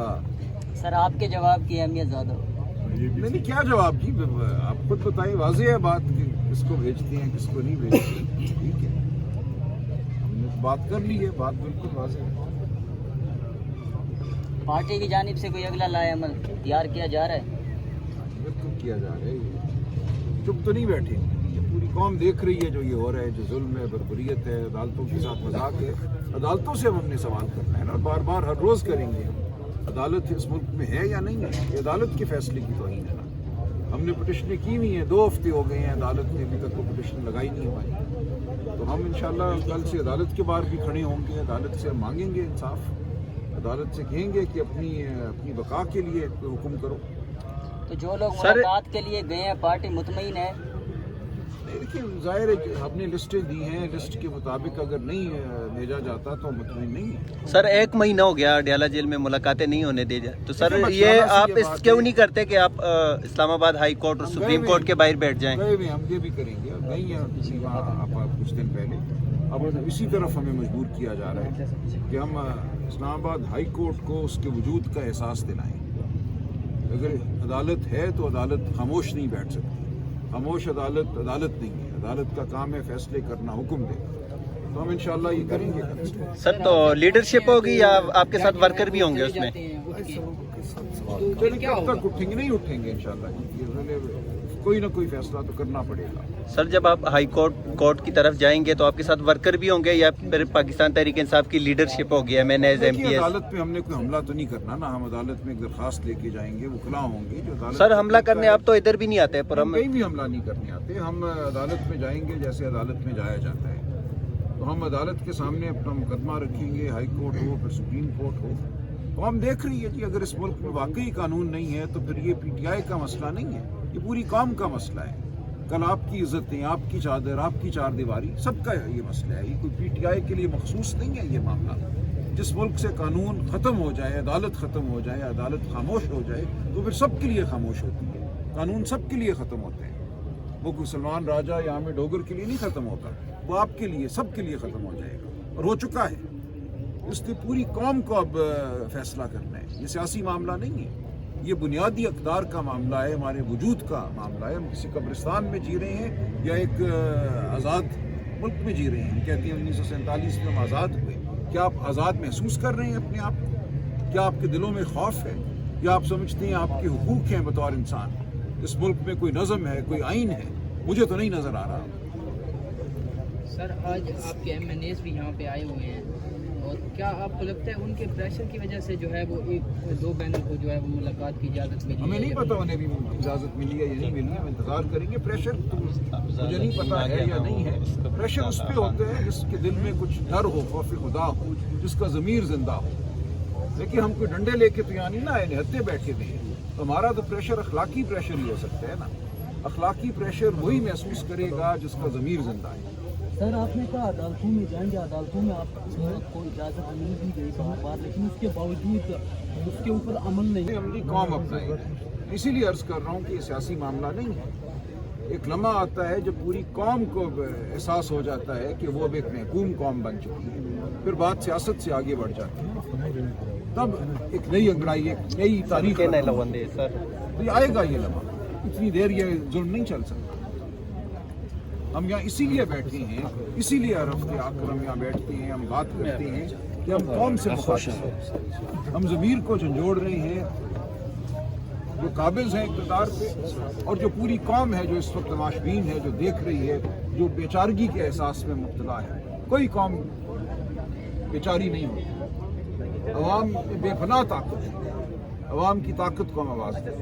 हाँ सर आपके जवाब की अहमियत ज़्यादा हो। नहीं क्या जवाब जी, आप खुद बताइए, वाज़ेह है बात कि किसको भेजते हैं किसको नहीं भेजते। ठीक है, हमने बात कर ली है, बात बिल्कुल वाज़ेह है। पार्टी की जानिब से कोई अगला लाएअमल तैयार किया जा रहा है? बिल्कुल किया जा रहा है, चुप तो नहीं बैठे। ये पूरी कौम देख रही है जो ये हो रहा है, जो जुल्म है, बर्बरियत है, अदालतों के साथ मजाक है। अदालतों से हमने सवाल करना है ना, बार बार हर रोज़ करेंगे। अदालत इस मुल्क में है या नहीं है, ये अदालत के फैसले की तौहीन है ना। हमने पिटिशनें की हुई हैं, 2 हफ्ते हो गए हैं, अदालत ने अभी तक वो पिटिशन लगाई नहीं हमारी। तो हम इंशाल्लाह कल से अदालत के बाहर भी खड़े होंगे, अदालत से मांगेंगे इंसाफ, अदालत से कहेंगे कि अपनी बका के लिए कोई हुक्म करो। तो जो लोग मुलाकात के लिए गए हैं पार्टी मुतमईन है? देखिए ज़ाहिर है कि हमने लिस्टें दी हैं, लिस्ट के मुताबिक अगर नहीं भेजा जाता तो मुतमईन नहीं है। सर 1 महीना हो गया अडयाला जेल में मुलाकातें नहीं होने दी जाए, तो सर देखिए, ये मशवरा से आप ये इस बात क्यों है। नहीं करते कि आप इस्लामाबाद हाई कोर्ट और हम सुप्रीम गए कोर्ट हुए के बाहर बैठ जाएं? गए हुए हम ये भी करेंगे, और गई हैं किसी वहाँ आप कुछ दिन पहले। अब इसी तरफ हमें मजबूर किया जा रहा है कि हम इस्लामाबाद हाई कोर्ट को उसके वजूद का एहसास दिलाएं। अगर अदालत है तो अदालत खामोश नहीं बैठ सकती। खामोश अदालत अदालत नहीं है, अदालत का काम है फैसले करना, हुक्म देना। तो हम इंशाल्लाह ये करेंगे। सर तो लीडरशिप होगी या आपके साथ वर्कर भी होंगे उसमें? चलिए कब तक उठेंगे, नहीं उठेंगे इंशाल्लाह, कोई ना कोई फैसला तो करना पड़ेगा। सर जब आप हाई कोर्ट की तरफ जाएंगे तो आपके साथ वर्कर भी होंगे या फिर पाकिस्तान तहरीक इंसाफ की लीडरशिप होगी, MNAs MPs? अदालत पे हमने कोई हमला तो नहीं करना ना, हम अदालत में एक दरखास्त लेके जाएंगे, वकला होंगे जो अदालत। सर हमला करने आप तो इधर भी नहीं आते, पर हम कहीं भी हमला नहीं करने आते। हम अदालत में जाएंगे जैसे अदालत में जाया जाता है, तो हम अदालत के सामने अपना मुकदमा रखेंगे, हाई कोर्ट हो फिर सुप्रीम कोर्ट हो। तो हम देख रही है कि अगर इस मुल्क में वाकई कानून नहीं है तो फिर ये PTI का मसला नहीं है, ये पूरी कौम का मसला है। कल आपकी इज्जतें, आपकी चादर, आपकी चार दीवारी, सबका ये मसला है। ये कोई PTI के लिए मखसूस नहीं है ये मामला। जिस मुल्क से कानून ख़त्म हो जाए, अदालत ख़त्म हो जाए, अदालत खामोश हो जाए, तो फिर सबके लिए खामोश होती है। कानून सबके लिए ख़त्म होते हैं। वो कोई सलमान राजा या आमिर डोगर के लिए नहीं ख़त्म होता, वो आपके लिए, सबके लिए ख़त्म हो जाएगा और हो चुका है। इसलिए पूरी कौम को अब फैसला करना है। ये सियासी मामला नहीं है, ये बुनियादी अक़दार का मामला है, हमारे वजूद का मामला है। हम किसी कब्रिस्तान में जी रहे हैं या एक आज़ाद मुल्क में जी रहे हैं। हम कहते हैं 1947 में हम आज़ाद हुए। क्या आप आज़ाद महसूस कर रहे हैं अपने आप को? क्या आपके दिलों में खौफ है या आप समझते हैं आपके हुकूक हैं बतौर इंसान? इस मुल्क में कोई नज़म है, कोई आइन है? मुझे तो नहीं नज़र आ रहा। सर आज आपके MNAs भी यहाँ पे आए हुए हैं, और क्या आपको लगता है उनके प्रेशर की वजह से जो है वो 1-2 बहनों को जो है वो मुलाकात की इजाज़त मिली? हमें नहीं पता उन्हें भी इजाज़त मिली है या नहीं मिली है, हम इंतज़ार करेंगे। प्रेशर तो मुझे नहीं पता है या नहीं है। प्रेशर उस पर होता है जिसके दिल में कुछ डर हो, खौफ खुदा हो, जिसका ज़मीर जिंदा हो। लेकिन हम कोई डंडे लेके तो यहाँ नहीं ना आए, निहत्ते बैठे थे। तो हमारा तो प्रेशर अखलाकी प्रेशर ही हो सकता है ना। अखलाकी प्रेशर वही महसूस करेगा जिसका ज़मीर जिंदा है। सर आपने कहा अदालतों में जाएंगे, अदालतों में आपको इजाज़त मिल भी गई कई बार, लेकिन उसके बावजूद उसके ऊपर अमल नहीं। हमने कौम अपनाई, इसीलिए अर्ज कर रहा हूँ कि ये सियासी मामला नहीं है। एक लम्हा आता है जब पूरी कौम को एहसास हो जाता है कि वो अब एक महकूम कौम बन चुकी है, फिर बात सियासत से आगे बढ़ जाती है। तब एक नई अंगड़ाई, एक नई तारीख सर तो आएगा ये लम्हा। इतनी देर ये जुल्म नहीं चल सकता। हम यहाँ इसीलिए बैठे हैं, इसीलिए हर हफ्ते आकर हम यहाँ बैठते हैं, हम बात करते हैं कि हम कौम से मुखातिब हैं। हम ज़मीर को झंझोड़ रहे हैं, जो काबिज हैं इक़्तिदार पे, और जो पूरी कौम है जो इस वक्त तमाशबीन है, जो देख रही है, जो बेचारगी के एहसास में मुब्तला है। कोई कौम बेचारी नहीं होती। अवाम बेपनाह ताकत है, अवाम की ताकत को हम आवाज़ दें।